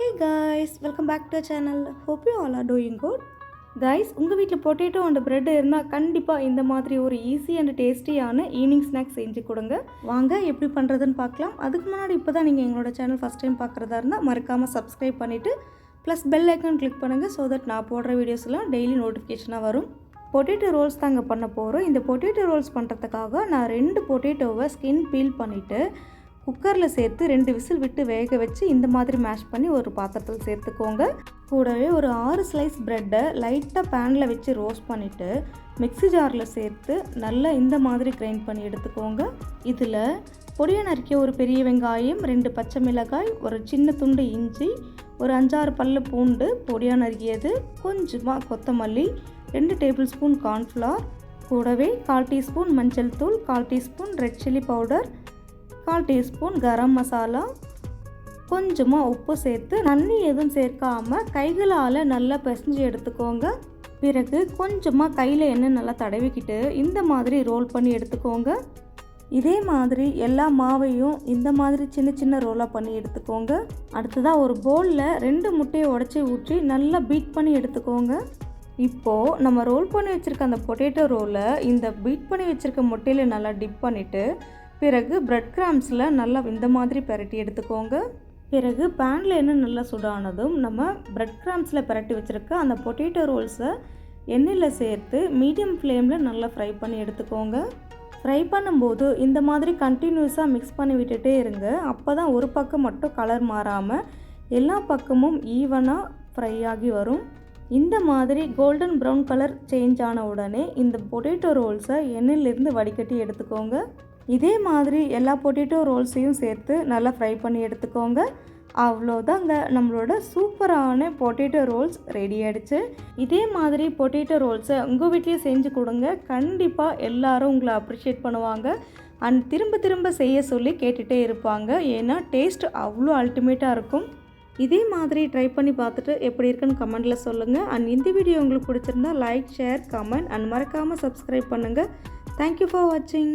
Hey guys, welcome back to our channel. Hope you all are doing good. Guys, உங்கள் வீட்டில் potato and bread இருந்தால் கண்டிப்பாக இந்த மாதிரி ஒரு ஈஸி அண்ட் டேஸ்டியான ஈவினிங் ஸ்நாக்ஸ் செஞ்சு கொடுங்க. வாங்க எப்படி பண்ணுறதுன்னு பார்க்கலாம். அதுக்கு முன்னாடி இப்போ தான் நீங்கள் எங்களோட சேனல் ஃபஸ்ட் டைம் பார்க்குறதா இருந்தால் மறக்காமல் சப்ஸ்கிரைப் பண்ணிவிட்டு ப்ளஸ் பெல் ஐக்கான் கிளிக் பண்ணுங்கள். ஸோ தட் நான் போடுற வீடியோஸ்லாம் டெய்லி நோட்டிஃபிகேஷனாக வரும். பொட்டேட்டோ ரோல்ஸ் தாங்க பண்ண போகிறோம். இந்த பொட்டேட்டோ ரோல்ஸ் பண்ணுறதுக்காக நான் 2 பொட்டேட்டோவை ஸ்கின் பீல் பண்ணிவிட்டு குக்கரில் சேர்த்து 2 விசில் விட்டு வேக வச்சு இந்த மாதிரி மேஷ் பண்ணி ஒரு பாத்திரத்தில் சேர்த்துக்கோங்க. கூடவே ஒரு 6 ஸ்லைஸ் ப்ரெட்டை லைட்டாக பேனில் வச்சு ரோஸ்ட் பண்ணிவிட்டு மிக்ஸி ஜாரில் சேர்த்து நல்லா இந்த மாதிரி கிரைண்ட் பண்ணி எடுத்துக்கோங்க. இதில் பொடியை நறுக்கிய ஒரு பெரிய வெங்காயம், 2 பச்சை மிளகாய், ஒரு சின்ன துண்டு இஞ்சி, ஒரு 5-6 பல்லு பூண்டு பொடியாக நறுக்கியது, கொஞ்சமாக கொத்தமல்லி, 2 டேபிள் ஸ்பூன் கார்ன்ஃப்ளவர், கூடவே 1/4 டீஸ்பூன் மஞ்சள் தூள், 1/4 teaspoon red chilli powder, 1/4 teaspoon garam masala, கொஞ்சமாக உப்பு சேர்த்து தண்ணி எதுவும் சேர்க்காமல் கைகளால் நல்லா பிசைஞ்சு எடுத்துக்கோங்க. பிறகு கொஞ்சமாக கையில் எண்ணெய் நல்லா தடவிக்கிட்டு இந்த மாதிரி ரோல் பண்ணி எடுத்துக்கோங்க. இதே மாதிரி எல்லா மாவையும் இந்த மாதிரி சின்ன சின்ன ரோலாக பண்ணி எடுத்துக்கோங்க. அடுத்ததாக ஒரு பவுலில் 2 முட்டையை உடச்சி ஊற்றி நல்லா பீட் பண்ணி எடுத்துக்கோங்க. இப்போது நம்ம ரோல் பண்ணி வச்சுருக்க அந்த பொட்டேட்டோ ரோலை இந்த பீட் பண்ணி வச்சுருக்க முட்டையில் நல்லா டிப் பண்ணிவிட்டு பிறகு பிரெட் கிராம்ஸில் நல்லா இந்த மாதிரி பரட்டி எடுத்துக்கோங்க. பிறகு பேனில் எண்ணெய் நல்லா சுடானதும் நம்ம பிரெட் கிராம்ஸில் பரட்டி வச்சுருக்க அந்த பொட்டேட்டோ ரோல்ஸை எண்ணெயில் சேர்த்து மீடியம் ஃப்ளேமில் நல்லா ஃப்ரை பண்ணி எடுத்துக்கோங்க. ஃப்ரை பண்ணும்போது இந்த மாதிரி கண்டினியூஸாக மிக்ஸ் பண்ணி விட்டுட்டே இருங்க. அப்போ தான் ஒரு பக்கம் மட்டும் கலர் மாறாமல் எல்லா பக்கமும் ஈவனாக ஃப்ரை ஆகி வரும். இந்த மாதிரி கோல்டன் ப்ரௌன் கலர் சேஞ்ச் ஆன உடனே இந்த பொட்டேட்டோ ரோல்ஸை எண்ணெயிலிருந்து வடிகட்டி எடுத்துக்கோங்க. இதே மாதிரி எல்லா பொட்டேட்டோ ரோல்ஸையும் சேர்த்து நல்லா ஃப்ரை பண்ணி எடுத்துக்கோங்க. அவ்வளோதாங்க, நம்மளோட சூப்பரான பொட்டேட்டோ ரோல்ஸ் ரெடி ஆகிடுச்சு. இதே மாதிரி பொட்டேட்டோ ரோல்ஸை உங்கள் வீட்லேயே செஞ்சு கொடுங்க. கண்டிப்பாக எல்லாரும் உங்களை அப்ரிஷியேட் பண்ணுவாங்க அண்ட் திரும்ப திரும்ப செய்ய சொல்லி கேட்டுகிட்டே இருப்பாங்க. ஏன்னா டேஸ்ட் அவ்வளோ அல்டிமேட்டாக இருக்கும். இதே மாதிரி ட்ரை பண்ணி பார்த்துட்டு எப்படி இருக்குன்னு கமெண்டில் சொல்லுங்கள். அண்ட் இந்த வீடியோ உங்களுக்கு பிடிச்சிருந்தா லைக், ஷேர், கமெண்ட் அண்ட் மறக்காமல் சப்ஸ்கிரைப் பண்ணுங்கள். தேங்க்யூ ஃபார் வாட்சிங்.